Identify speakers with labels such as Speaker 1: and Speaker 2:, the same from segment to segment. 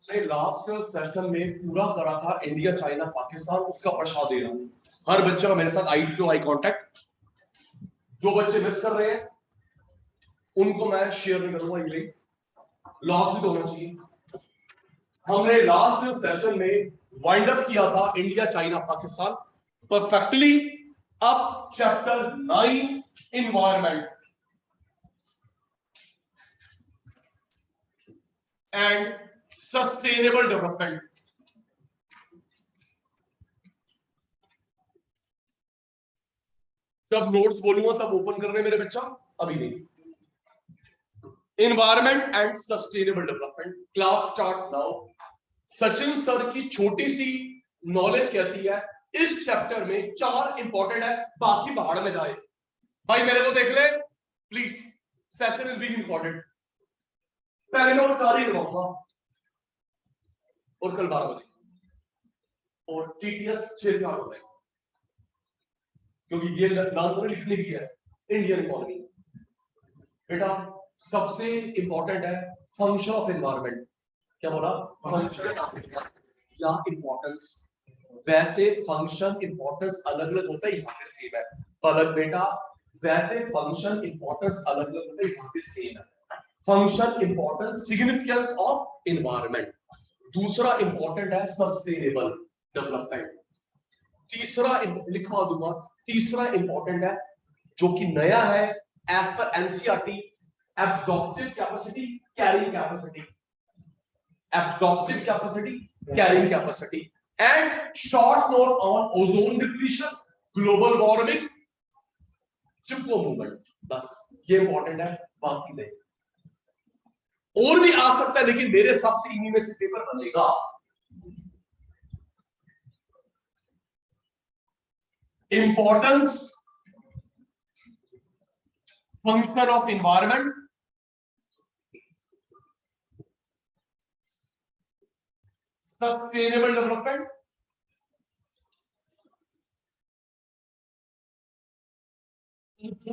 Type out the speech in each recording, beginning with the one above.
Speaker 1: मैंने last session में पूरा करा था इंडिया चाइना पाकिस्तान, उसका पढ़ा दे रहा हूँ हर बच्चे का मेरे साथ आई टू आई कांटेक्ट। जो बच्चे मिस कर रहे हैं उनको मैं शेयर नहीं करूंगा, ये लिंक लास्ट में होना चाहिए। हमने लास्ट सेशन में वाइंड अप किया था इंडिया चाइना पाकिस्तान परफेक्टली। अब chapter 9 environment and sustainable development. जब नोट्स बोलूंगा तब ओपन करने मेरे बच्चा, अभी नहीं। Environment and sustainable development, class start now. Sachin sir की छोटी सी नॉलेज कहती है इस चैप्टर में 4 इंपॉर्टेंट है, बाकी पहाड़ में जाए। भाई मेरे को देख ले please, session is being important. पहले मैं वो 4 ही करवाऊंगा और कल 12 बजे और टीटीएस 6 4 हो जाएगा, क्योंकि ये नाम लिखने की है इंडियन इकोनॉमी। बेटा सबसे इंपॉर्टेंट है फंक्शन ऑफ एनवायरनमेंट। क्या बोला? फंक्शन या इंपॉर्टेंस। वैसे फंक्शन इंपॉर्टेंस अलग अलग होता है, यहाँ पे सेम है। पलक बेटा वैसे फंक्शन इंपॉर्टेंस अलग अलग होता है, यहाँ पे सेम है। Function importance significance of environment. दूसरा इंपॉर्टेंट है सस्टेनेबल डेवलपमेंट। तीसरा लिखवा दूंगा, तीसरा इंपॉर्टेंट है जो कि नया है as per NCERT, absorptive capacity, carrying capacity. Absorptive capacity, carrying capacity and short note on ozone depletion, global warming, Chipko movement. बस ये इंपॉर्टेंट है, बाकी नहीं। और भी आ सकता है लेकिन मेरे हिसाब से इन्हीं में से पेपर बनेगा। Importance function of environment, sustainable development,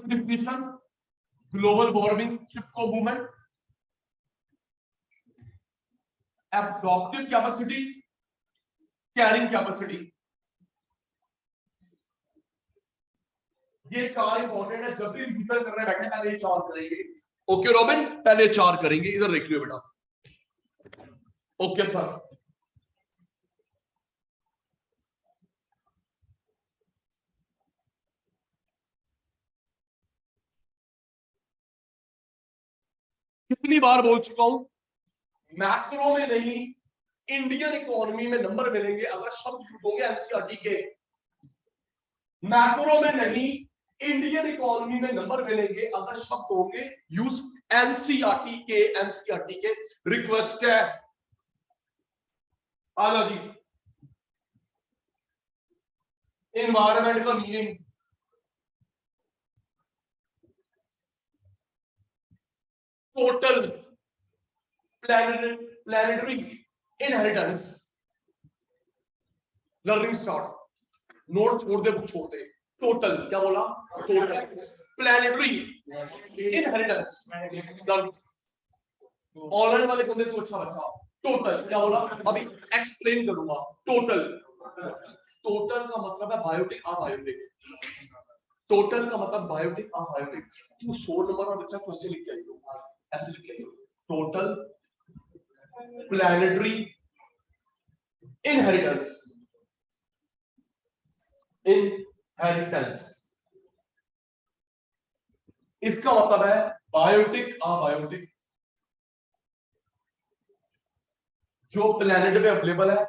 Speaker 1: depletion, global warming, Chipko movement, absorptive capacity, carrying capacity. ये 4 इंपॉर्टेंट है। जब भी रिविजन करने बैठे पहले ये 4 करेंगे। ओके रॉबिन, पहले 4 करेंगे। इधर देख लियो बेटा। Okay sir. कितनी बार बोल चुका हूं, मैक्रो में नहीं इंडियन इकोनॉमी में नंबर मिलेंगे अगर शब्द यूज होंगे एनसीईआरटी के। मैक्रो में नहीं इंडियन इकोनॉमी में नंबर मिलेंगे अगर शब्द होंगे यूज एनसीईआरटी के। एनसीईआरटी के रिक्वेस्ट है आला जी। एनवायरनमेंट का meaning total planetary inheritance. Learning start. Note छोड़ दे, बुक छोड़ दे। टोटल क्या बोला? Total planetary inheritance. ऑनलाइन वाले बंदे तो अच्छा बच्चा। टोटल क्या बोला? अभी एक्सप्लेन करूंगा। टोटल, टोटल का मतलब है बायोटिक अबायोटिक। टोटल का मतलब बायोटिक अबायोटिक। तू 100 नंबर का बच्चा कैसे लिख के आई हो? ऐसे लिख के आई हो। टोटल प्लैनेटरी इनहेरिटेंस, इनहेरिटेंस इसका मतलब है बायोटिक अबायोटिक। जो प्लैनेट पे अवेलेबल है,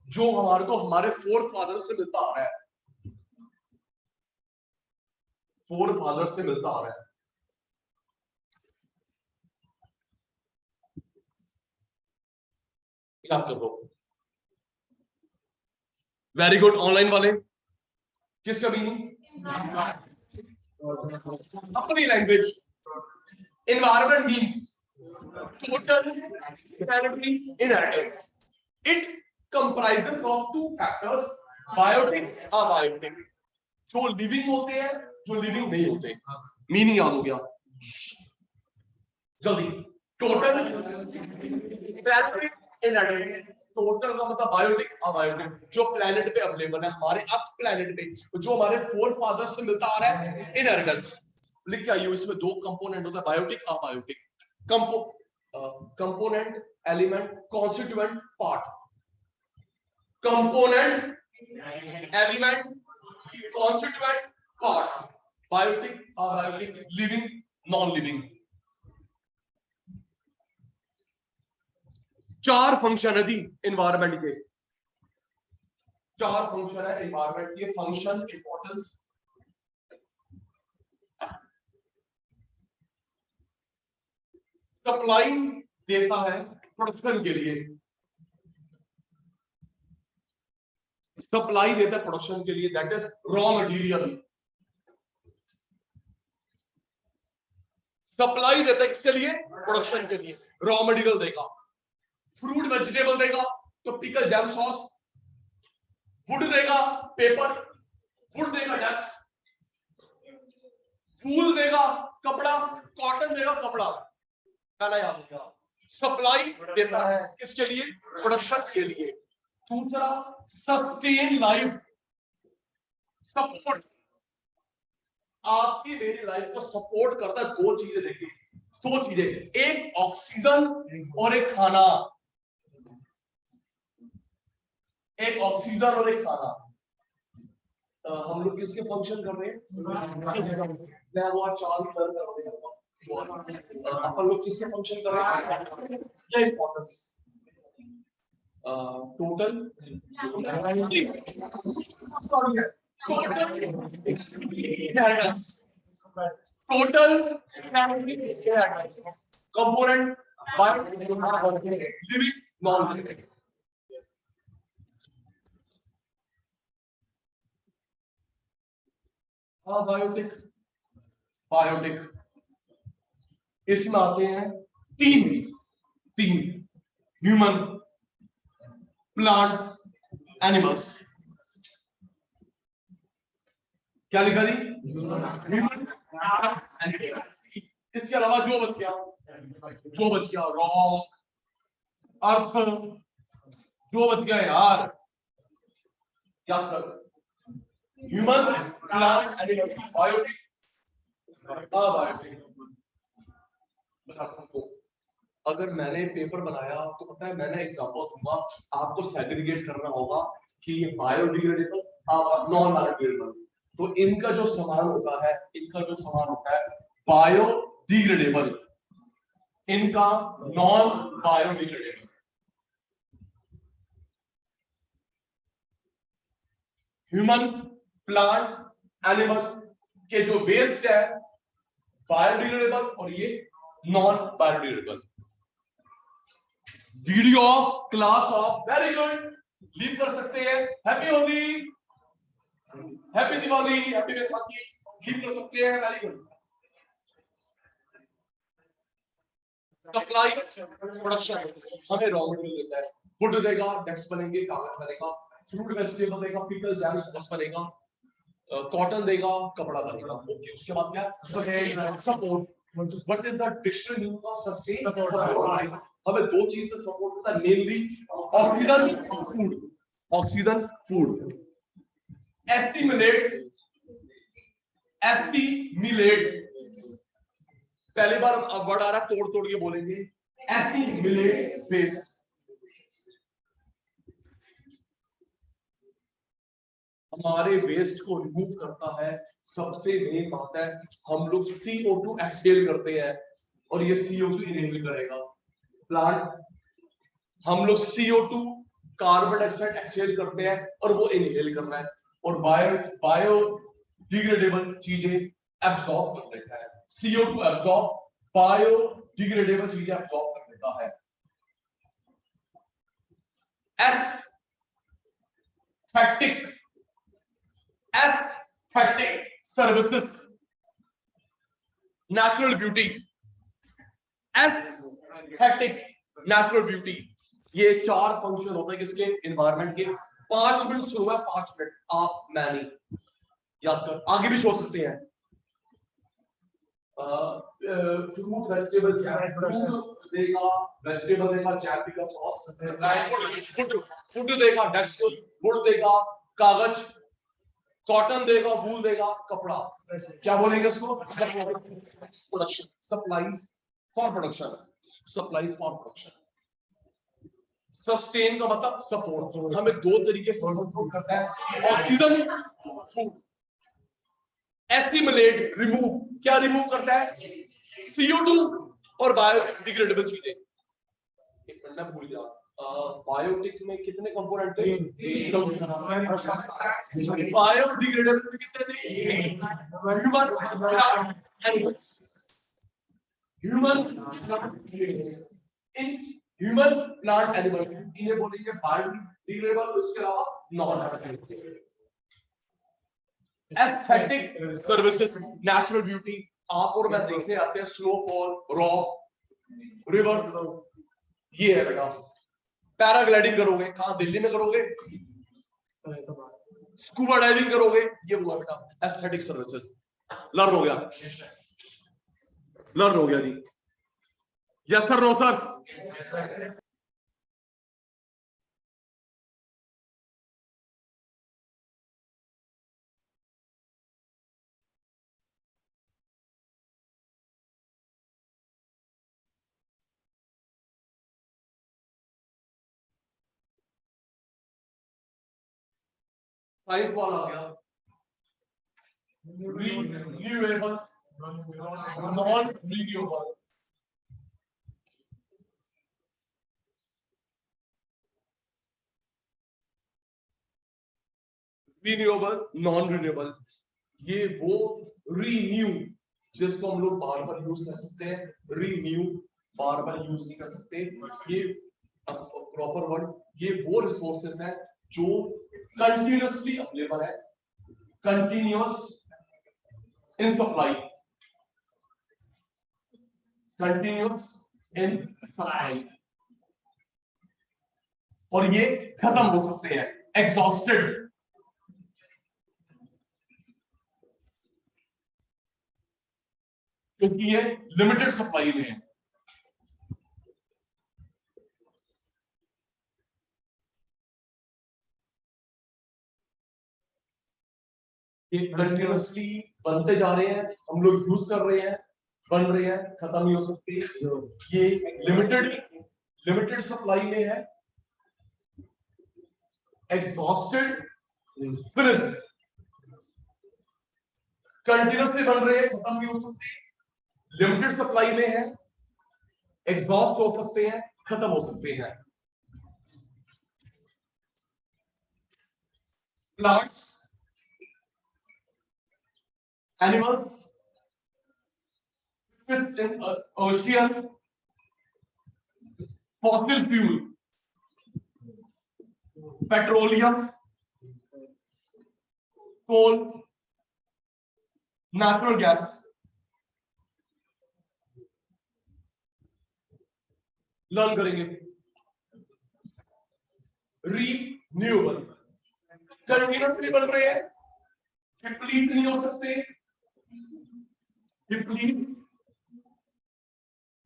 Speaker 1: जो हमारे को हमारे फोर फादर से मिलता आ रहा है, फोर फादर से मिलता आ रहा है। याद कर लो। Very good. ऑनलाइन वाले किसका मीनिंग? अपनी language. Environment means total planetary inheritance. It comprises of 2 factors, biotic, abiotic. जो लिविंग होते हैं, जो लिविंग नहीं होते। मीनिंग याद हो गया? जल्दी। Total planetary इनएडिबल। टोटल का मतलब बायोटिक, अबायोटिक, जो प्लेनेट पे अवेलेबल है, हमारे अर्थ प्लेनेट पे, जो हमारे फोर फादर्स से मिलता आ रहा है, इनहेरिटेंस। लिख के आइए, इसमें दो कंपोनेंट होता है, biotic, abiotic. Component, element, constituent, part. Component, element, constituent, part. Biotic, abiotic, living, non living. चार फंक्शन है दी एनवायरमेंट के, चार फंक्शन है एनवायरमेंट के। फंक्शन, इंपॉर्टेंस, सप्लाई देता है प्रोडक्शन के लिए, सप्लाई देता है प्रोडक्शन के लिए, that is raw material. Supply देता है किसके लिए? प्रोडक्शन के लिए। रॉ मटेरियल देगा, फ्रूट वेजिटेबल देगा तो पिकल, जैम, सॉस। वुड देगा, पेपर, वुड देगा, डेस्क। फूल देगा, कपड़ा, कॉटन देगा, कपड़ा। पहला याद रखिएगा, सप्लाई देता है किसके लिए? प्रोडक्शन के लिए। दूसरा, सस्टेन लाइफ, सपोर्ट, आपकी मेरी लाइफ को सपोर्ट करता है। दो चीजें देखिए, दो चीजें, एक ऑक्सीजन और एक खाना, एक ऑक्सीजन और एक खाना। हम लोग किसके फंक्शन कर रहे हैं? मैं वो चाल कर रहे हैं, अपन लोग किससे फंक्शन कर रहे हैं? ये importance, total, total component, living, non living. Biotic, biotic, इसमें आते हैं तीन, तीन, ह्यूमन, प्लांट्स, एनिमल्स। क्या लिखा जी? ह्यूमन, इसके अलावा जो बच गया, जो बच गया, रॉक, अर्थ, जो बच गया यार, क्या कर, human, plant, animal, biotic, biotic. अगर मैंने पेपर बनाया तो पता है, मैंने एग्जांपल दूंगा, आपको सेग्रीगेट करना होगा कि ये बायोडिग्रेडेबल, नॉन बायोडिग्रेडेबल। तो इनका जो सामान होता है, इनका जो सामान होता है बायोडिग्रेडेबल, इनका non biodegradable. Human, plant, animal के जो वेस्ट है बायोडिग्रेडेबल और ये non biodegradable. Video of, class of, very good, leave कर सकते हैं। Happy Holi, happy Diwali, happy Baisakhi, leave कर सकते हैं, वेरी गुड। सप्लाई, प्रोडक्शन, हमें रॉ मटेरियल देता है, वुड देगा, डेस्क बनेंगे, कागज बनेगा, फ्रूट वेजिटेबल देगा, पिकल, जैम, सॉस बनेगा, कॉटन देगा, कपड़ा बनेगा। ओके, उसके बाद क्या? Support. What is the dictionary meaning of sustain? Support. हमें दो चीज से सपोर्ट होता है, mainly oxygen, food, oxygen, food. Stimulate, stimulate, पहली बार वर्ड आ रहा है, तोड़ तोड़ के बोलेंगे, एस्टिमुलेट वेस्ट। हमारे वेस्ट को रिमूव करता है। सबसे मेन बात है, हम लोग CO2 एक्सहेल करते हैं और ये CO2 इनहेल करेगा प्लांट। हम लोग CO2 कार्बन डाइऑक्साइड एक्सहेल करते हैं और वो इनहेल कर रहा है, और बायोडिग्रेडेबल चीजें एब्सॉर्ब कर लेता है। CO2 एब्सॉर्ब, बायोडिग्रेडेबल चीजें एब्सॉर्ब कर लेता है। Aesthetic, aesthetic services, natural beauty, aesthetic, natural beauty. ये चार फंक्शन होते हैं किसके? एनवायरनमेंट के। 5 मिनट शुरू है, 5 मिनट, आप मैं नहीं, याद कर, आगे भी छोड़ सकते हैं। फ्रूट वेजिटेबल जैम देगा, वेजिटेबल देगा, जैम देगा, सॉस, फूड देगा, डेक्स वुड देगा, कागज, कॉटन देगा, वूल देगा, कपड़ा, क्या बोलेंगे उसको? Production, supplies for production, supplies for production. Sustain का मतलब सपोर्ट, हमें दो तरीके से सपोर्ट करता है, ऑक्सीजन, फूड। एस्टिमुलेट, रिमूव, क्या रिमूव करता है? CO2 और बायोडिग्रेडेबल चीजें। एक मिनट मैं भूल गया, बायोटिक में कितने कंपोनेंट थे? बायोडिग्रेडेबल में कितने थे? ह्यूमन प्लांट एनिमल, इन्हें बोलेंगे बायोडिग्रेडेबल, उसके अलावा non biodegradable. Aesthetic services, natural beauty, आप और मैं देखने आते हैं स्नोफॉल, रॉक, रिवर्स, ये है बेटा। पैराग्लाइडिंग करोगे कहां? दिल्ली में करोगे। स्कूबा डाइविंग करोगे, ये हुआ बेटा एस्थेटिक सर्विसेज। लर्न हो गया, लर्न हो गया जी। Yes sir, no sir. Science ball आ गया, renewable, non renewable, renewable, non renewable. ये वो रीन्यू जिसको हम लोग बार बार यूज कर सकते हैं, रीन्यू बार बार यूज नहीं कर सकते, ये प्रॉपर वर्ड। ये वो रिसोर्सेज हैं जो कंटिन्यूअसली अवेलेबल है, continuous in supply, continuous in supply, और ये खत्म हो सकते हैं, एग्जॉस्टेड, क्योंकि ये लिमिटेड सप्लाई में है। ये कंटिन्यूअसली बनते जा रहे हैं, हम लोग यूज कर रहे हैं, बन रहे हैं, खत्म नहीं हो सकती। ये लिमिटेड सप्लाई में है, एग्जॉस्टेड, फिनिश्ड। कंटिन्यूअसली बन रहे हैं, खत्म नहीं हो सकती, लिमिटेड सप्लाई में है, एग्जॉस्ट हो सकते हैं, खत्म हो सकते हैं। Plants, animals, ocean, fossil fuel, petroleum, coal, natural gas, learn करेंगे। रीन्यूएबल, कंटिन्यूअसली बन रहे हैं, डिप्लीट नहीं हो सकते, डिप्लीट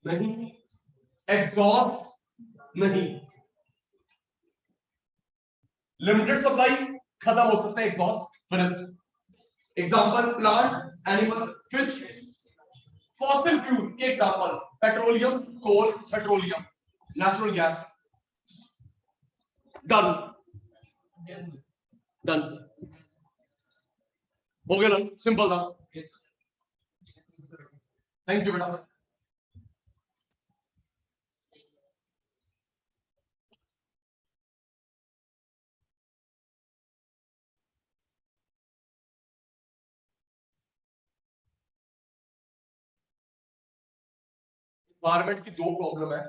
Speaker 1: नहीं, एग्जॉस्ट नहीं, लिमिटेड सप्लाई, खत्म हो सकते हैं, exhaust, finished. Example plant, animal, fish, fossil fuel के example petroleum, coal, petroleum, natural gas. Done, done हो गया ना, सिंपल था। थैंक यू बेटा। एनवायरमेंट की दो प्रॉब्लम है,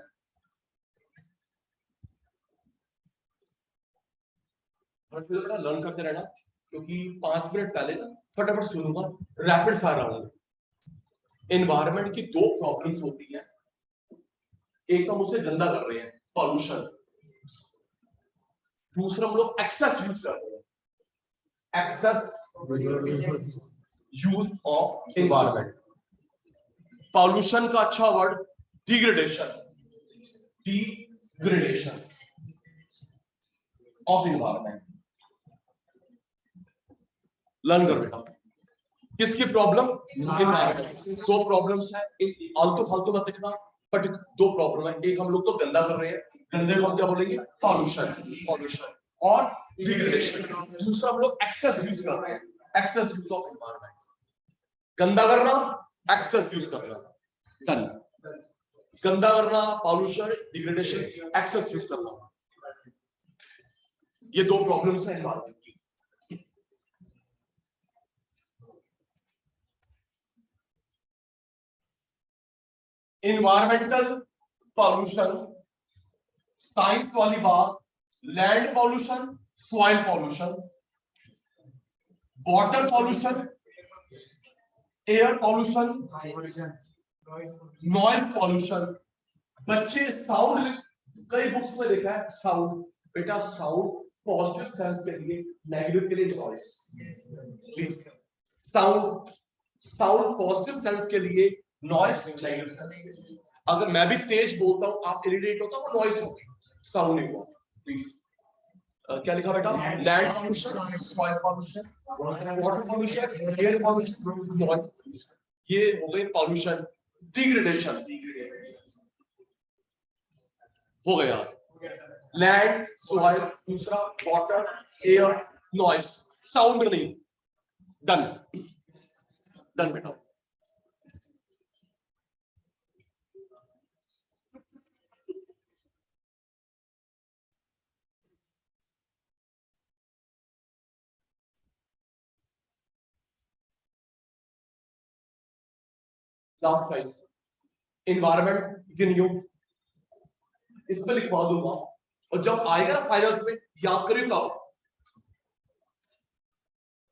Speaker 1: बेटा लर्न करते रहना, क्योंकि 5 मिनट पहले ना फटाफट सुनूंगा, रैपिड फायर आऊंगा। एनवायरमेंट की दो प्रॉब्लम्स होती है, एक तो हम उसे गंदा कर रहे हैं, पॉल्यूशन, दूसरा हम लोग एक्सेस यूज कर रहे हैं, excess use of environment. Pollution का अच्छा word degradation, degradation of environment. Learn करो बेटा। किसकी प्रॉब्लम? इन्वायरमेंट। दो प्रॉब्लम्स है, आलतू फालतू मत लिखना, बट दो प्रॉब्लम है। एक हम लोग तो गंदा कर रहे हैं, गंदे को हम क्या बोलेंगे? पॉल्यूशन, पॉल्यूशन और डिग्रेडेशन। दूसरा हम लोग एक्सेस यूज कर रहे हैं, एक्सेस यूज ऑफ इन्वायरमेंट। गंदा करना, एक्सेस यूज करना, डन। गंदा करना, पॉल्यूशन, डिग्रेडेशन, एक्सेस यूज करना, ये दो प्रॉब्लम्स हैं इन्वायरमेंट की। इन्वायरमेंटल पॉल्यूशन, साइंस वाली बात, land pollution, soil pollution, water pollution, air pollution, noise pollution. बच्चे साउंड, कई बुक्स में देखा है साउंड, बेटा साउंड पॉजिटिव सेंस के लिए, नेगेटिव के लिए noise. Please sound, sound positive sense के लिए, नॉइज नेगेटिव सेंस। अगर मैं भी तेज बोलता हूं, आप इरिटेट होता, वो नॉइज होगी, साउंड नहीं हुआ। प्लीज क्या लिखा बेटा? Land pollution, soil pollution, water pollution, air pollution, noise pollution, ये हो गए पॉल्यूशन। डिग्रेडेशन हो गया, लैंड, सॉइल, दूसरा वाटर, एयर, नॉइज, साउंड नहीं। डन, डन बेटा। लास्ट टाइम इन्वायरमेंट गिन यू, इस पे लिखवा दूंगा, और जब आएगा ना फाइनल में याद करिए तब।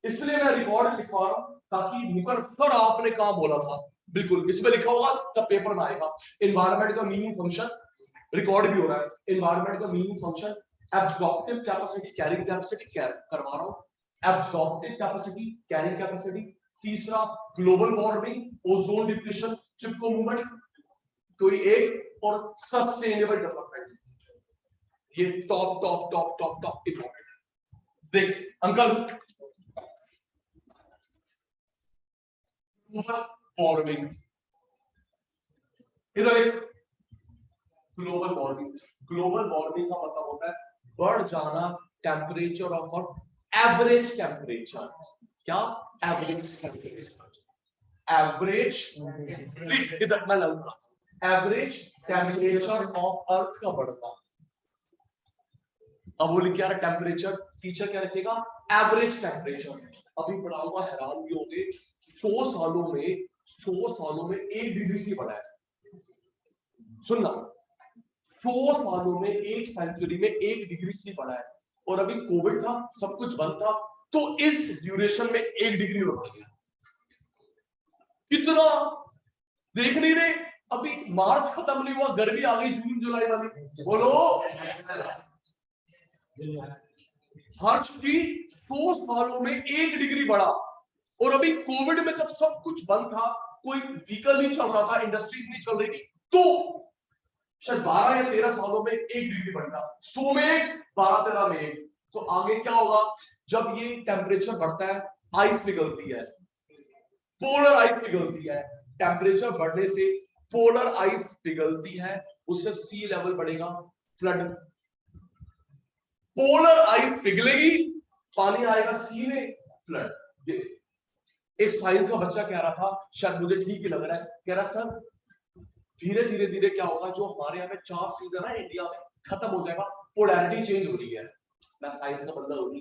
Speaker 1: इसलिए मैं रिकॉर्ड लिखवा रहा हूं, ताकि निकल सर आपने कहा बोला था, बिल्कुल इसमें लिखा होगा तब पेपर में आएगा। इन्वायरमेंट का मीनिंग फंक्शन रिकॉर्ड भी हो रहा है। इन्वायरमेंट का meaning function, absorptive capacity, carrying capacity करवा रहा हूं, एब्जॉर्प्टिव कैपेसिटी, कैरिंग कैपेसिटी। तीसरा ग्लोबल वार्मिंग, ओजोन डिप्लीशन, चिपको मूवमेंट, कोई एक, और सस्टेनेबल डेवलपमेंट। ये top top top top top important है। देख अंकल, वार्मिंग, इधर एक ग्लोबल वार्मिंग। ग्लोबल वार्मिंग का मतलब होता है बढ़ जाना टेम्परेचर ऑफ एवरेज टेम्परेचर। क्या? एवरेज टेम्परेचर, एवरेज, इधर मैं लूंगा, एवरेज टेम्परेचर ऑफ अर्थ का बढ़ना। अब वो लिख क्या रहा टेम्परेचर, टीचर क्या लिखेगा? Average temperature. अभी पढ़ाऊंगा, हैरान भी होंगे, 100 सालों में, 100 सालों में 1 डिग्री से बढ़ा है। सुनना, 100 सालों में, एक सेंचुरी में 1 डिग्री से बढ़ा है। और अभी कोविड था, सब कुछ बंद था, तो इस ड्यूरेशन में 1 डिग्री बढ़ गया। कितना देख नहीं रहे? अभी मार्च खत्म नहीं हुआ, गर्मी आ गई जून जुलाई वाली, बोलो। हर्ष की 100 सालों में 1 डिग्री बढ़ा। और अभी कोविड में जब सब कुछ बंद था, कोई व्हीकल नहीं चल रहा था, इंडस्ट्रीज नहीं चल रही थी, तो शायद 12 या 13 सालों में 1 डिग्री बढ़ा। 100 में 12-13 में 1। तो आगे क्या होगा? जब ये टेम्परेचर बढ़ता है, आइस पिघलती है, पोलर आइस पिघलती है। टेम्परेचर बढ़ने से पोलर आइस पिघलती है, उससे सी लेवल बढ़ेगा, फ्लड। पोलर आइस पिघलेगी, पानी आएगा सी में, फ्लड। एक साइंस का बच्चा कह रहा था, शायद मुझे ठीक ही लग रहा है, कह रहा सर धीरे धीरे धीरे क्या होगा, जो हमारे यहाँ में 4 सीजन है इंडिया में, खत्म हो जाएगा, पोलैरिटी चेंज हो रही है। मैं साइंस का बंदा होगी,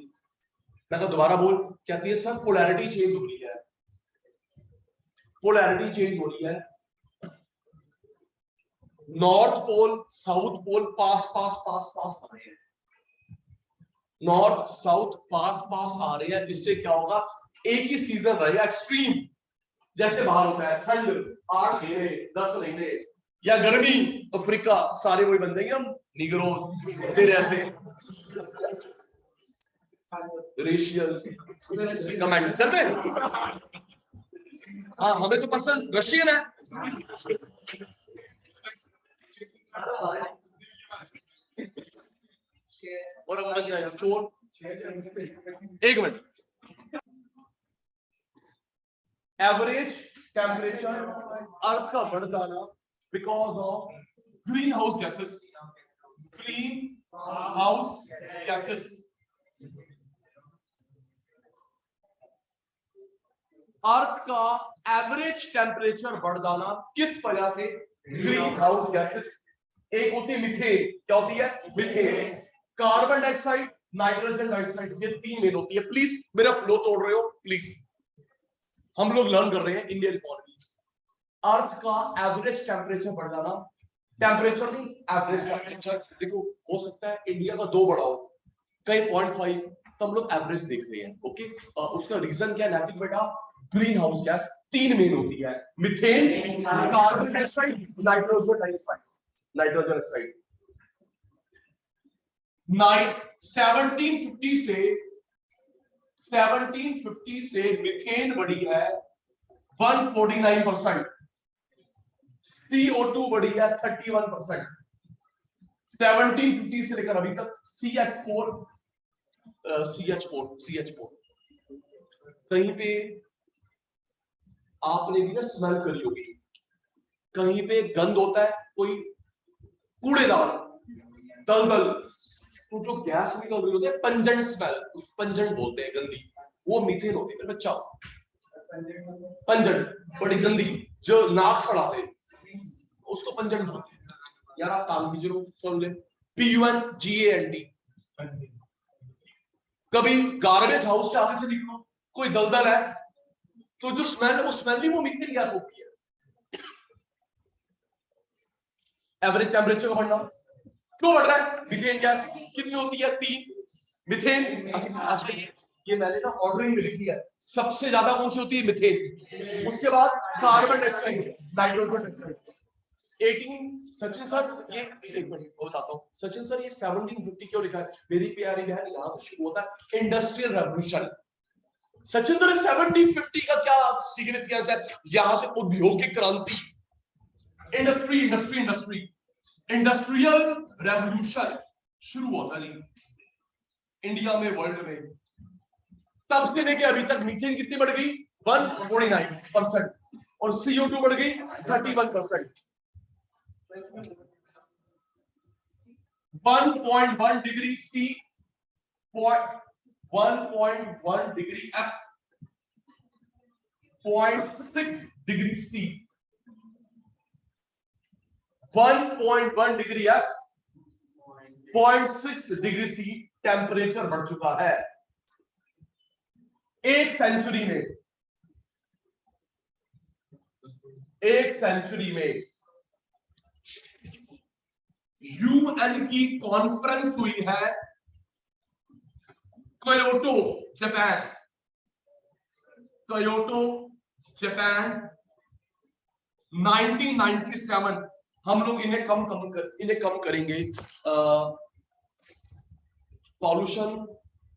Speaker 1: मैं तो दोबारा बोल, कहती है सर पोलैरिटी चेंज हो रही है, पोलैरिटी चेंज हो रही है। नॉर्थ पोल साउथ पोल पास पास पास पास आ रहे हैं, नॉर्थ साउथ पास पास आ रहे हैं। इससे क्या होगा? एक ही सीजन रहेगा एक्सट्रीम, जैसे बाहर होता है ठंड 8 महीने 10 महीने, या गर्मी अफ्रीका, सारे वही बन जाएंगे हम, निग्रोज रहते हैं, रेशियल कमेंट चल रहे। हाँ हमें तो पसंद रशियन है, और अब बन जाएगा चोर। एक मिनट, एवरेज टेम्परेचर अर्थ का बढ़ जाना because of green house gases, green house gases. Earth का एवरेज टेम्परेचर बढ़ जाना किस वजह से? Green house gases. एक होती है मीथेन, क्या होती है? Methane. Carbon dioxide, nitrogen dioxide, ये तीन मेन होती है। प्लीज मेरा फ्लो तोड़ रहे हो प्लीज, हम लोग लर्न कर रहे हैं इंडियन इकोनॉमी। अर्थ का एवरेज टेम्परेचर बढ़ जाना, टेम्परेचर नहीं एवरेज टेम्परेचर। देखो हो सकता है इंडिया का 2 बढ़ा हो, कहीं 0.5, तो हम लोग एवरेज देख रहे हैं। ओके, उसका रीजन क्या है नैतिक बेटा? ग्रीन हाउस गैस तीन मेन होती है, methane, carbon dioxide, nitrogen dioxide. Nitrogen oxide 1750 से मीथेन बढ़ी है 149%, CO2 बढ़ी है 31%। 1750 से लेकर अभी तक CH4 कहीं पे आपने भी ना स्मेल करी होगी, कहीं पे गंध होता है, कोई कूड़ेदान, दलदल, तो जो गैस निकल रही होती है पंजेंट स्मेल, उस पंजेंट बोलते हैं, गंदी, वो मीथेन होती है बच्चा। पंजेंट बड़ी गंदी जो नाक सड़ाते उसको पंजेंट बोलते हैं। यार आप काम कीजिए, सुन ले, PUNGANT। कभी गार्बेज हाउस से आगे से निकलो, कोई दलदल है, तो जो स्मेल है वो स्मेल नहीं, वो मीथेन गैस होती है। एवरेज टेम्परेचर का बढ़ना क्यों बढ़ रहा है? मीथेन गैस कितनी होती है? 3 मीथेन। अच्छा ये मैंने ना ऑर्डरिंग में लिखी है, सबसे ज्यादा कौन सी होती है? मीथेन, उसके बाद carbon dioxide, nitrogen dioxide. 18 Sachin sir, ये एक मिनट बताता हूँ। सचिन सर ये 1750 क्यों लिखा है? मेरी प्यारी बहन, यहाँ से शुरू होता है इंडस्ट्रियल रेवोल्यूशन। सचिन सर 1750 का क्या सिग्निफिकेंस है? यहाँ से औद्योगिक क्रांति, industry industry industry, industrial revolution शुरू होता नहीं इंडिया में, वर्ल्ड में। तब से लेके अभी तक मीथेन कितनी बढ़ गई? 149%, और CO2 बढ़ गई 31%। 1.1 degree C, 1.1 degree F, 0.6 degree C, 1.1 degree F, 0.6 degree C temperature बढ़ चुका है एक सेंचुरी में। एक सेंचुरी में UN की कॉन्फ्रेंस हुई है क्योटो जापान, क्योटो जापान 1997। हम लोग इन्हें कम करेंगे। पॉल्यूशन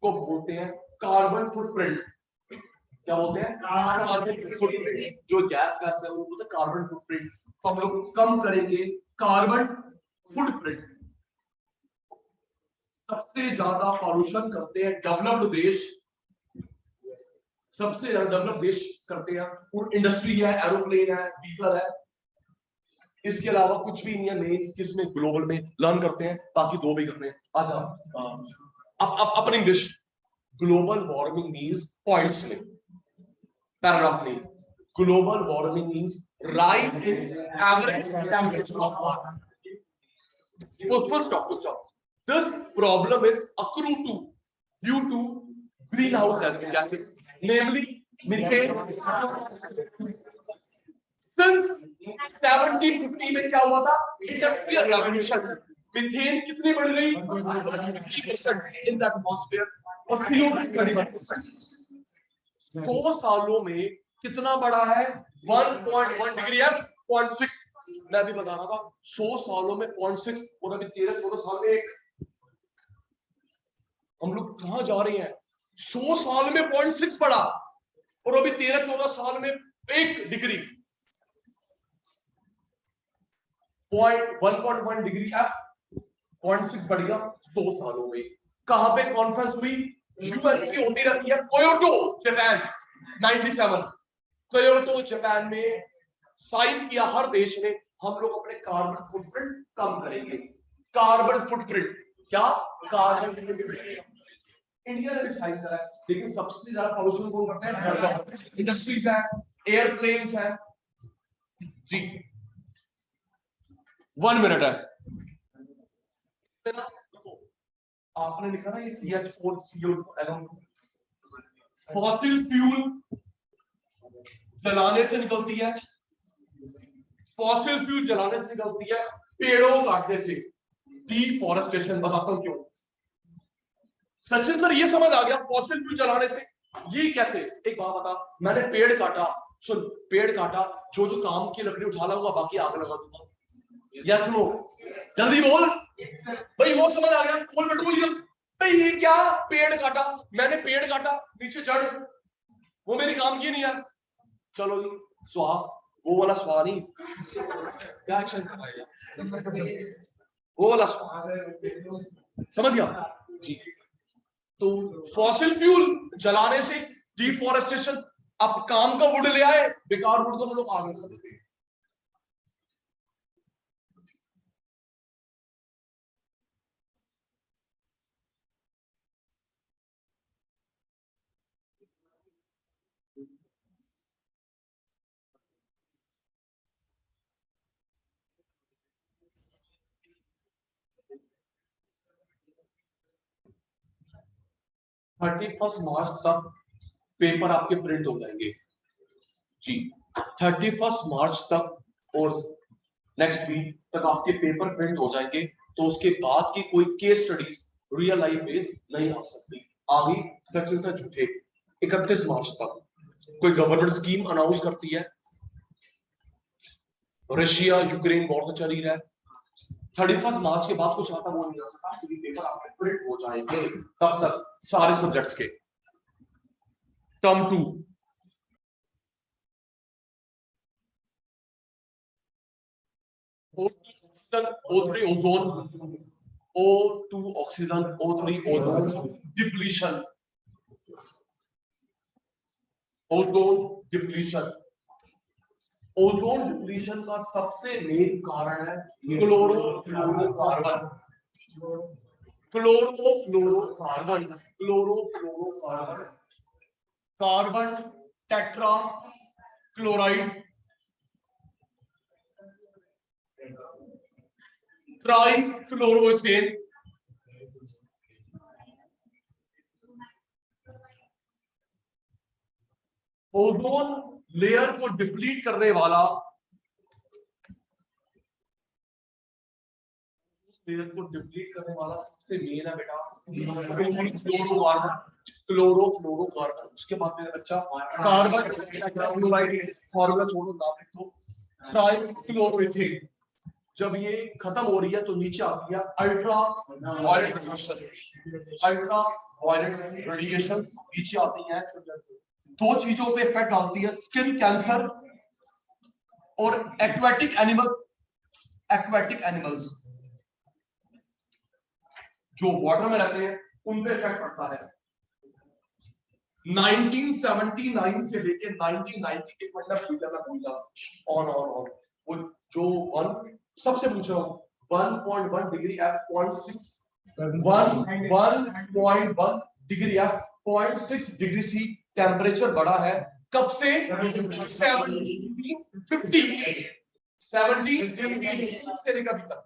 Speaker 1: को बोलते हैं कार्बन फुटप्रिंट। क्या बोलते हैं? Carbon footprint. जो गैस है वो बोलते हैं कार्बन फुटप्रिंट। तो हम लोग कम करेंगे कार्बन फुटप्रिंट। सबसे ज्यादा पॉल्यूशन करते हैं डेवलप्ड देश, सबसे ज्यादा डेवलप्ड देश करते हैं। और इंडस्ट्री है, एरोप्लेन है, व्हीकल है, इसके अलावा कुछ भी नहीं है। मेन किसमें? ग्लोबल में लर्न करते हैं, बाकी 2 भी करते हैं। अच्छा अब अपन English, global warming means points में, पैराग्राफ में, global warming means rise in average temperature of earth. Full stop. This problem is accrued due to greenhouse gases, namely methane. Since 1750 में क्या हुआ था? Industrial revolution. मीथेन कितनी बढ़ गई? 50% in the atmosphere, और CO2 31%। 100 सालों में कितना बढ़ा है? 1.1 डिग्री F, 0.6। मैं भी बता रहा था 100 सालों में 0.6, और अभी 13-14 साल में 1। हम लोग कहां जा रहे हैं? 100 साल में 0.6 बढ़ा, और अभी 13-14 साल में 1 डिग्री। 1.1 डिग्री एफ 0.6 बढ़ गया 2 सालों में। कहां पे कॉन्फ्रेंस हुई? यूएन की होती रहती है, क्योटो जापान 97। क्योटो जापान में साइन किया हर देश ने, हम लोग अपने कार्बन फुटप्रिंट कम करेंगे। कार्बन फुटप्रिंट क्या? कार्बन फुटप्रिंट इंडिया ने भी साइन करा है, लेकिन सबसे ज्यादा पॉल्यूशन कौन करता है? इंडस्ट्रीज है, एयरप्लेन्स है जी। 1 मिनट है। आपने लिखा ना ये CH4CO फॉसिल फ्यूल जलाने से निकलती है, फॉसिल फ्यूल जलाने से निकलती है, पेड़ों काटने से। डिफॉरेस्टेशन, बताता हूं क्यों। सचिन सर ये समझ आ गया फॉसिल फ्यूल जलाने से, ये कैसे? एक बात बता, मैंने पेड़ काटा, सुन, पेड़ काटा, जो जो काम की लकड़ी उठा लाऊंगा बाकी आग लगा दूंगा। Yes no? जल्दी बोल भाई। वो समझ आ गया? खोल पेट्रोलियम भाई। ये क्या? पेड़ काटा, मैंने पेड़ काटा, नीचे जड़, वो मेरे काम की नहीं है। चलो जी, स्वाहा, वो वाला स्वाहा नहीं, क्या एक्शन कर रहा है, वो वाला स्वाहा, समझ गया जी। तो फॉसिल फ्यूल जलाने से डिफॉरेस्टेशन। अब काम का वुड ले आए, बेकार वुड तो हम लोग आग लगा देते हैं। थर्टी फर्स्ट मार्च तक पेपर आपके प्रिंट हो जाएंगे जी। 31 मार्च तक और नेक्स्ट वीक तक आपके पेपर प्रिंट हो जाएंगे। तो उसके बाद की कोई case studies real life base नहीं आ सकती। आगे सचिन से झूठे। 31 मार्च तक कोई गवर्नमेंट स्कीम अनाउंस करती है, रशिया यूक्रेन वॉर तो चल ही रहा है। 31 मार्च के बाद कुछ आता वो नहीं आ सकता, क्योंकि पेपर आपके प्रिंट हो जाएंगे तब तक सारे सब्जेक्ट्स के। Term 2 O3 ozone, O2 oxygen, O3 ozone depletion, ozone depletion. Ozone depletion का सबसे मेन कारण है chlorofluorocarbon. Chlorofluorocarbon, chlorofluorocarbon, carbon tetra chloride, trifluoroethane, ozone layer को डिप्लीट करने वाला, लेयर को डिप्लीट करने वाला सबसे मेन है बेटा क्लोरोफ्लोरोकार्बन। क्लोरोफ्लोरोकार्बन, उसके बाद मेरे बच्चा कार्बन क्लोराइड, फार्मूला छोड़ो, नाम लिख दो, ट्राइक्लोरोथेन। जब ये खत्म हो रही है तो नीचे आती है ultra violet radiation. Ultra violet radiation नीचे आती है, दो चीजों पे इफेक्ट डालती है, स्किन कैंसर और एक्वेटिक एनिमल। एक्वेटिक एनिमल्स जो वाटर में रहते हैं उन पे इफेक्ट पड़ता है। 1979 से लेके 1990 के मतलब ऑन वो जो वन सबसे पूछ रहा हूँ 1.1 degree F 1.1 degree F 0.6 degree C temperature बढ़ा है। कब से? 1750 से लेकर अभी तक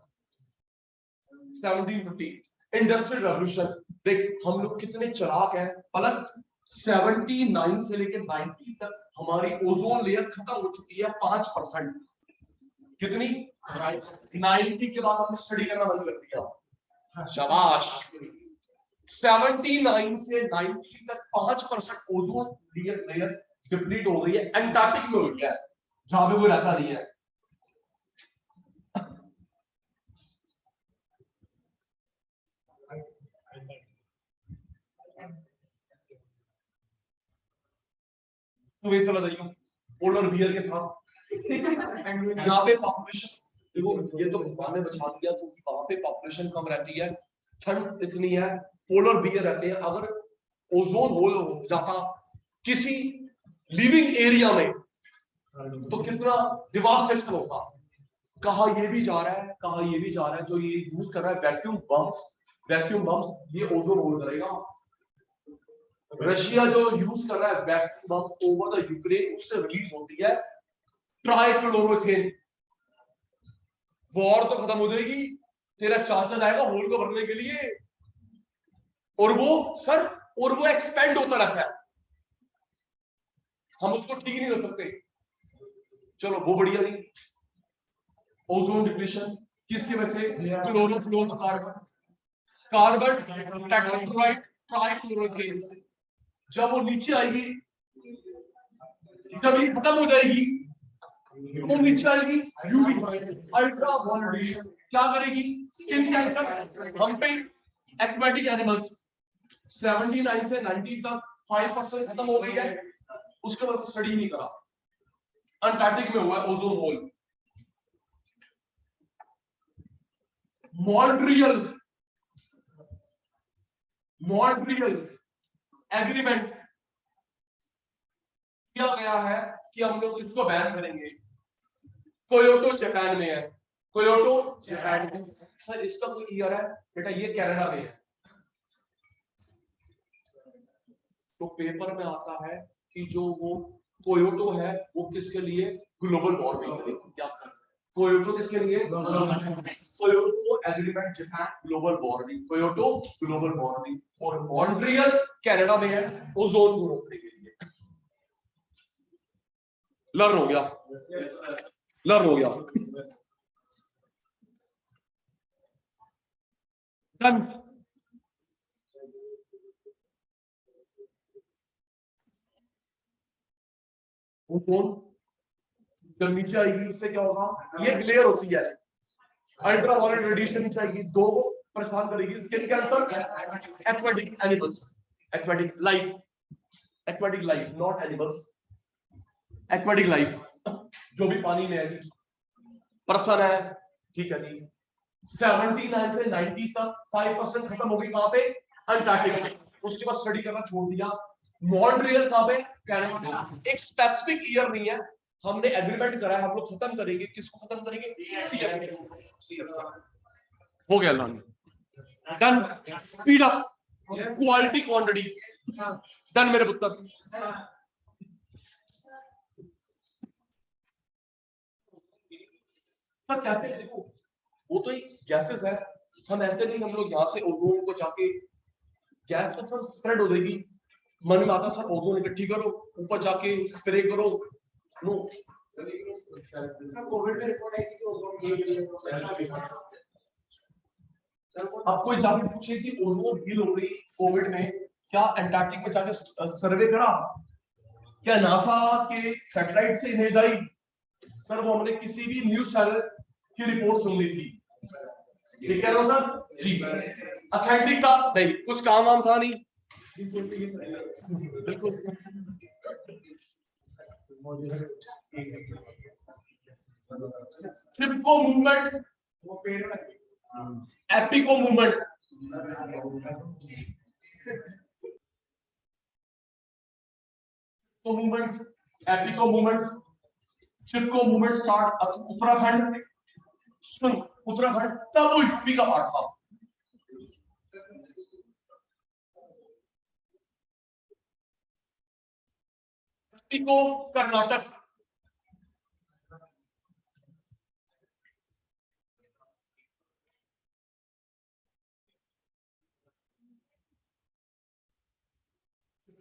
Speaker 1: 1750। इंडस्ट्रियल रेवोल्यूशन देख, हम लोग कितने चालाक हैं। पलक 79 से लेकर 90 तक हमारी ओजोन लेयर खत्म हो चुकी है 5%। कितनी? 90 के बाद हमने स्टडी करना बंद कर दिया। शाबाश। 79 से 90 तक 5% ओजोन लेयर डिप्लीट हो गई है। एंटार्क्टिक में हो गया है, जहां पे वो रहता नहीं है। तो वैसे बताइए पोलर बियर के साथ यहाँ पे पॉपुलेशन देखो ये तो भगवान ने बचा दिया, तो वहां पे पॉपुलेशन कम रहती है, ठंड इतनी है, पोलर बियर रहते हैं। अगर ओजोन होल हो जाता किसी लिविंग एरिया में तो कितना डिवास्टेशन होगा। कहा ये भी जा रहा है, कहा ये भी जा रहा है, जो ये यूज कर रहा है वैक्यूम बम्स, ये ओजोन होल करेगा। रशिया जो यूज कर रहा है vacuum bombs over the Ukraine, उससे रिलीज होती है ट्राइक्लोरोथेन। वॉर तो खत्म हो जाएगी, तेरा चाचा जाएगा होल को भरने के लिए, और वो एक्सपेंड होता रहता है, हम उसको ठीक नहीं कर सकते। चलो वो बढ़िया नहीं। ओजोन डिप्लीशन किसकी वजह से? Chlorofluorocarbon, carbon tetrachloride, trichloroethane. जब वो नीचे आएगी, जब ये खत्म हो जाएगी, वो नीचे आएगी यूवी अल्ट्रा वायलेट रेडिएशन, क्या करेगी? स्किन कैंसर हम पे। एक्वेटिक एनिमल्स 79 से 90 तक 5% खत्म हो गई है, उसके बाद स्टडी नहीं करा। अंटार्कटिक में हुआ है ओजोन होल। मॉन्ट्रियल एग्रीमेंट किया गया है कि हम लोग इसको बैन करेंगे। कोयोटो जापान में है, कोयोटो जापान में। सर इसका कोई ईयर है बेटा? ये कनाडा में है। तो पेपर में आता है कि जो वो कोयोटो है वो किसके लिए? ग्लोबल वार्मिंग के लिए। क्या कर कोयोटो किसके लिए? Kyoto agreement Japan global warming, Kyoto global warming, और मॉन्ट्रियल कनाडा में है ओजोन को रोकने के लिए। लर्न हो गया? लर्न हो गया। डन। ओजोन जब नीचे आएगी उससे क्या होगा? ये ग्लेयर होती है, अल्ट्रा वायलेट रेडिएशन चाहिए, दो परेशान करेगी। Skin cancer, aquatic animals, aquatic life, aquatic life not animals, aquatic life जो भी पानी में है, पर्सन है, ठीक है जी। 79 से 90 तक 5% खत्म हो गई। कहां पे? अंटार्कटिका में। उसके बाद स्टडी करना छोड़ दिया। मॉन्ट्रियल कहां पे? कनाडा। एक स्पेसिफिक ईयर नहीं है, हमने एग्रीमेंट करा है, हम लोग खत्म करेंगे। किसको खत्म करेंगे? हो गया learn. Done. Speed up, quality quantity. Done मेरे पुत्र। सर कैसे? देखो वो तो गैसेस है, हम ऐसे नहीं, हम लोग यहाँ से ओजोन को जाके गैस तो सर स्प्रेड हो जाएगी। मन में आता सर ओजोन इकट्ठी करो, ऊपर जाके स्प्रे करो। नो, कोविड में रिपोर्ट आई थी कि ओजोन अब कोई जाके पूछे कि ओजोन हील हो गई कोविड में, क्या अंटार्कटिक में जाके सर्वे करा? क्या नासा के सैटेलाइट से इमेज आई? सर वो हमने किसी भी न्यूज चैनल की रिपोर्ट सुन ली थी। ठीक है सर जी, ऑथेंटिक था नहीं, कुछ काम वाम था नहीं। बिल्कुल। ट्रिप्को movement, Appiko movement, movement, Appiko movement, Chipko movement start Uttarakhand. सुन, उत्तराखंड तब वो यूपी का पार्ट था। एपिको कर्नाटक,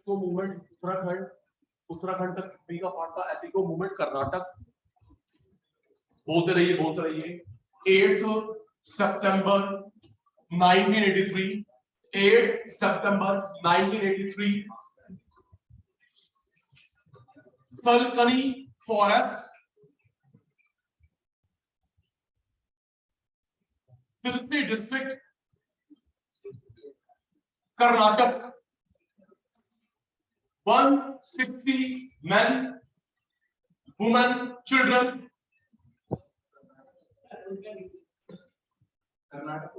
Speaker 1: तो मूवमेंट उत्तराखंड, उत्तराखंड तक यूपी का पार्ट था। एपिको मूवमेंट कर्नाटक। बोलते रहिए 8 सितंबर 1983, 8 सितंबर 1983, Kalkani forest, Tirupati district, Karnataka. 160 men, women, children
Speaker 2: Karnataka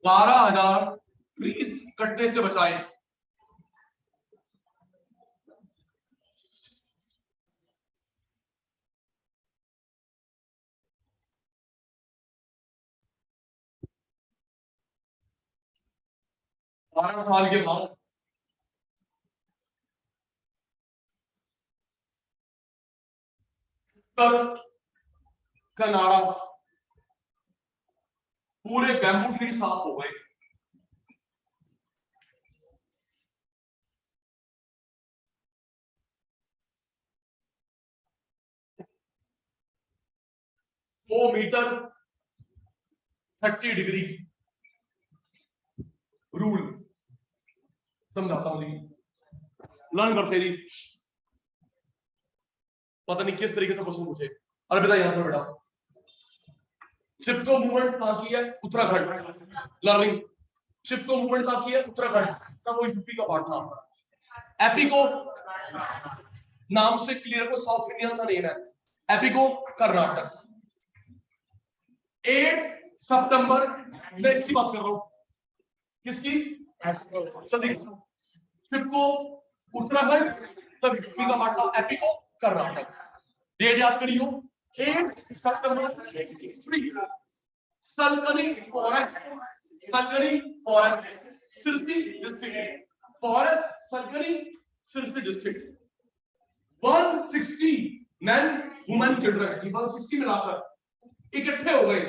Speaker 1: बारह हजार ट्रीज कटने से बचाए। बारह साल के बाद तक कनाडा पूरे बैम्बू ट्री साफ हो गए। वो मीटर 30 डिग्री रूल समझाता हूं, लर्न करते जी। पता नहीं किस तरीके से क्वेश्चन पूछे। अरे बेटा यहां पर बेटा चिपको मूवमेंट कहां की है? उत्तराखंड। लर्निंग चिपको मूवमेंट कहां की है? उत्तराखंड का वो यूपी का पार्ट था। एपिको नाम से क्लियर को साउथ इंडियन सा नेम है। एपिको कर्नाटक। 8 सितंबर मैं इसकी बात कर रहा हूं। किसकी? चिपको उत्तराखंड तब यूपी का पार्ट था। एपिको कर्नाटक। डेट याद करियो 8 सितंबर 1983। Salkani forest, Salkani forest Sirsi district, forest Salkani Sirsi district. 160 man women children 160 मिलाकर इकट्ठे हो गए।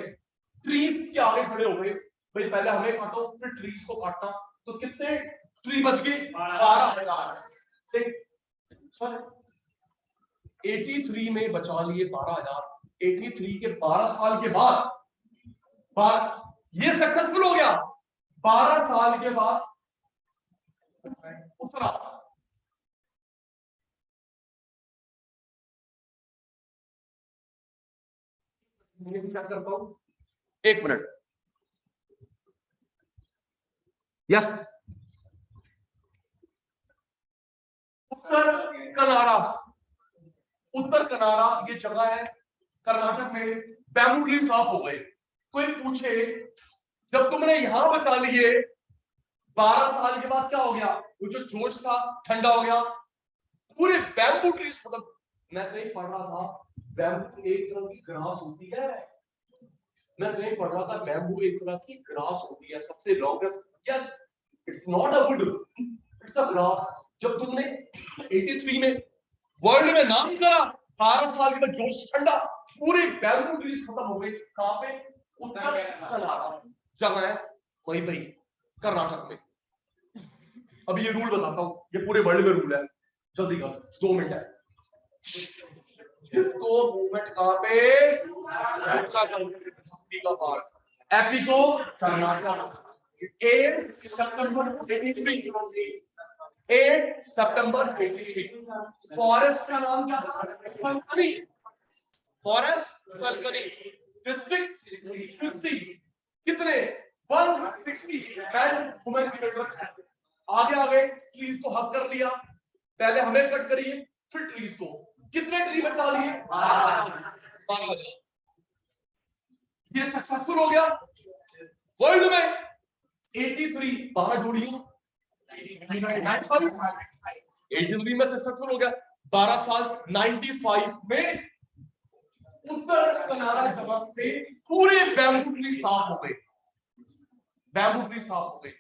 Speaker 1: ट्रीज के आगे खड़े हो गए। भाई पहले हमें काटो फिर ट्रीज को काटना। तो कितने ट्री बच गए? 12,000। सर 83 में बचा लिए 12,000। 83 के 12 साल के बाद ये सक्सेसफुल हो गया। 12 साल के बाद उतरा। क्या करता हूं, एक मिनट। यस उत्तर कनाडा, उत्तर कनाडा ये जगह है कर्नाटक में। बैम्बू ट्री साफ हो गए। कोई पूछे जब तुमने यहां बचा लिए 12 साल के बाद क्या हो गया? वो जो जोश था ठंडा हो गया, पूरे बैम्बू ट्रीज खत्म। मैं कहीं पढ़ रहा था बैम्बू एक तरह की ग्रास होती है। मैं कहीं पढ़ रहा था बैम्बू एक तरह की ग्रास होती है, सबसे लॉन्गेस्ट। यार it's not a would, it's a grass. जब तुमने 83 में वर्ल्ड में नाम करा, 12 साल के बाद जोश ठंडा, पूरे बैम्बू ट्रीज खत्म हो गए। कहां पे? उत्तर कनाडा जगह है वहीं पर, कर्नाटक में। अभी ये रूल बताता हूं, ये पूरे वर्ल्ड में रूल है। जल्दी कर, 2 मिनट है। तो मूवमेंट कहां पे? का पार्ट एपिको कर्नाटक। 8 सितंबर 83। 8 सितंबर 83। फॉरेस्ट का नाम क्या था? सलकनी। Forest Salkani district 50। कितने? 160 मैन वुमेन चिल्ड्रन। आगे आगे ट्रीज को हक कर लिया। पहले हमें कट करिए फिर ट्रीज को। कितने ट्री बचा लिए? 12,000। ये सक्सेसफुल हो गया वर्ल्ड में। 83 12 जोड़ियों 83 में सक्सेसफुल हो गया। 12 साल 95 में उत्तर कनाडा जगह से पूरे बैम्बू ट्री साफ हो गए। बैम्बू ट्री साफ हो गए।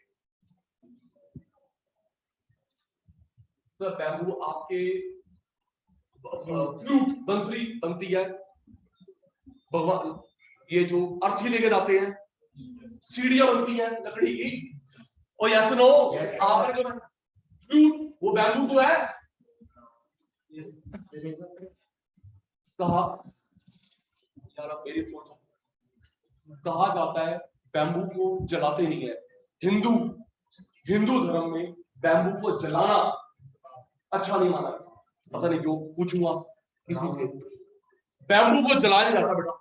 Speaker 1: तो बैम्बू आपके फ्लूट बंसरी बनती है। भगवान ये जो अर्थी लेके जाते हैं, सीढ़ियां बनती हैं लकड़ी की। और यस नो आपने जो फ्लूट वो बैम्बू तो है। कहा यार मेरी फोटो कहा जाता है बैम्बू को जलाते नहीं है। हिंदू धर्म में बैम्बू को जलाना अच्छा नहीं माना। पता नहीं क्यों कुछ हुआ किसी से बैम्बू को जलाया नहीं जाता बेटा।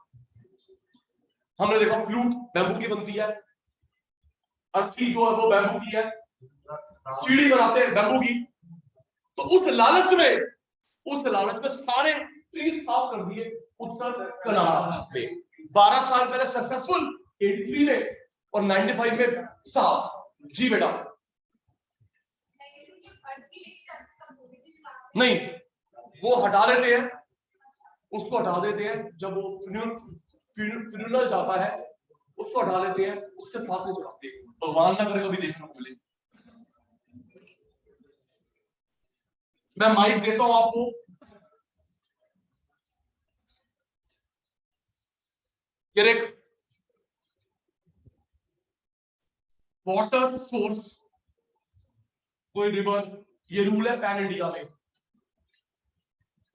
Speaker 1: हमने देखा फ्लूट बैम्बू की बनती है, अच्छी जो है वो बैम्बू की है, सीढ़ी बनाते हैं बैम्बू की। तो उस लालच में सारे ट्रीज साफ कर दिए उत्तर कनाडा में। 12 साल पहले सक्सेसफुल, 83 में और 95 में साफ। जी बेटा नहीं, वो हटा देते हैं, उसको हटा देते हैं जब वो फ्यूनरल जाता है, उसको हटा देते हैं, उससे साथ नहीं चढ़ाते। भगवान ना करे कभी देखना मिले। मैं माइक देता हूं आपको। एक वाटर सोर्स, कोई रिवर, ये रूल है पैन इंडिया में।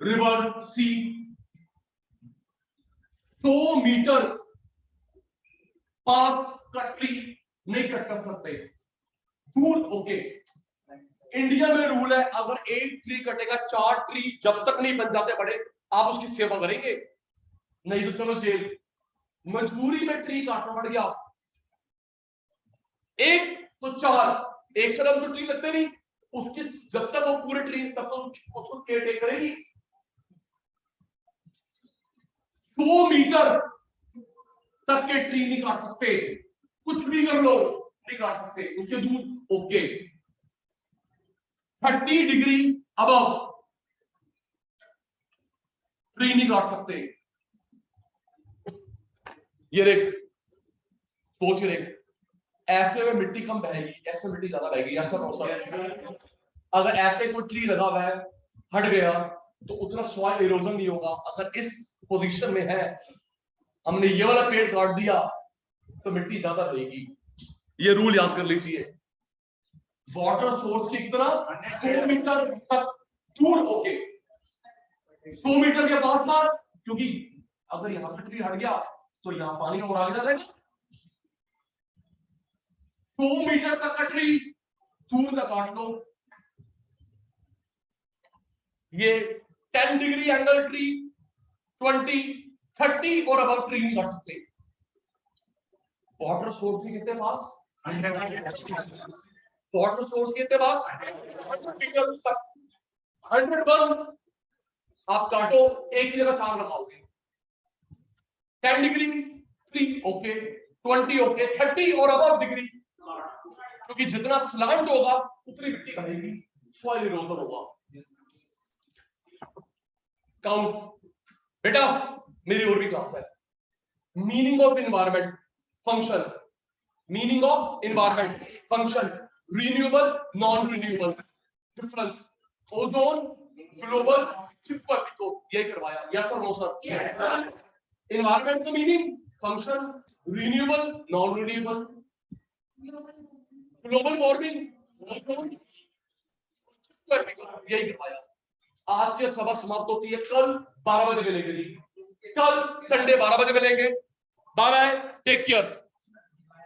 Speaker 1: रिवर, सी 100 मीटर पास का ट्री नहीं कट कर सकते। Rule okay. इंडिया में रूल है, अगर एक ट्री कटेगा, 4 ट्री जब तक नहीं बन जाते बड़े, आप उसकी सेवा करेंगे? नहीं तो चलो जेल। मजबूरी में ट्री काटना पड़ गया, एक तो 4, एक से तो ट्री लगते नहीं, उसकी जब तक वो पूरे ट्री तब तक उसको केयर टेक करेगी। 100 मीटर तक के ट्री नहीं काट सकते, कुछ भी कर लो नहीं काट सकते, उसके दूर ओके। 30 डिग्री अबव ट्री नहीं काट सकते। ये देख, सोच के देख, ऐसे में मिट्टी कम बहेगी, ऐसे मिट्टी ज्यादा बहेगी, ऐसा प्रोसेस। अगर ऐसे कोई ट्री लगा हुआ है, हट गया तो उतना सॉइल इरोजन नहीं होगा। अगर इस पोजीशन में है, हमने ये वाला पेड़ काट दिया तो मिट्टी ज्यादा बहेगी। ये रूल याद कर लीजिए। वाटर सोर्स की तरह 100 मीटर तक दूर ओके, 100 मीटर के पास, क्योंकि अगर यहां से ट्री हट गया तो यहां पानी और आगे जाएगा। 100 मीटर तक का ट्री दूर तक काट लो। ये 10 डिग्री एंगल ट्री, 20, 30 और अबव ट्री नहीं काट सकते। वाटर सोर्स के कितने पास, वाटर सोर्स के पास 101 आप काटो, एक की जगह 4 लगाओगे। 10 डिग्री 3 ओके, 20 ओके, 30 और अबव डिग्री, क्योंकि जितना स्लैंट होगा उतनी मिट्टी बनेगी, सॉइल इरोजन होगा। काउंट बेटा, मेरी और भी क्लास है। Meaning of environment, function, meaning of environment, function, renewable, non renewable, difference, ozone, global, Chipko, ये करवाया। यस और no sir? Yes sir. Environment का meaning, function, renewable, non renewable, global warming, ozone, यही करवाया। आज से सभा समाप्त होती है, कल 12 बजे मिलेंगे जी, कल संडे 12 बजे मिलेंगे। Bye bye, take care.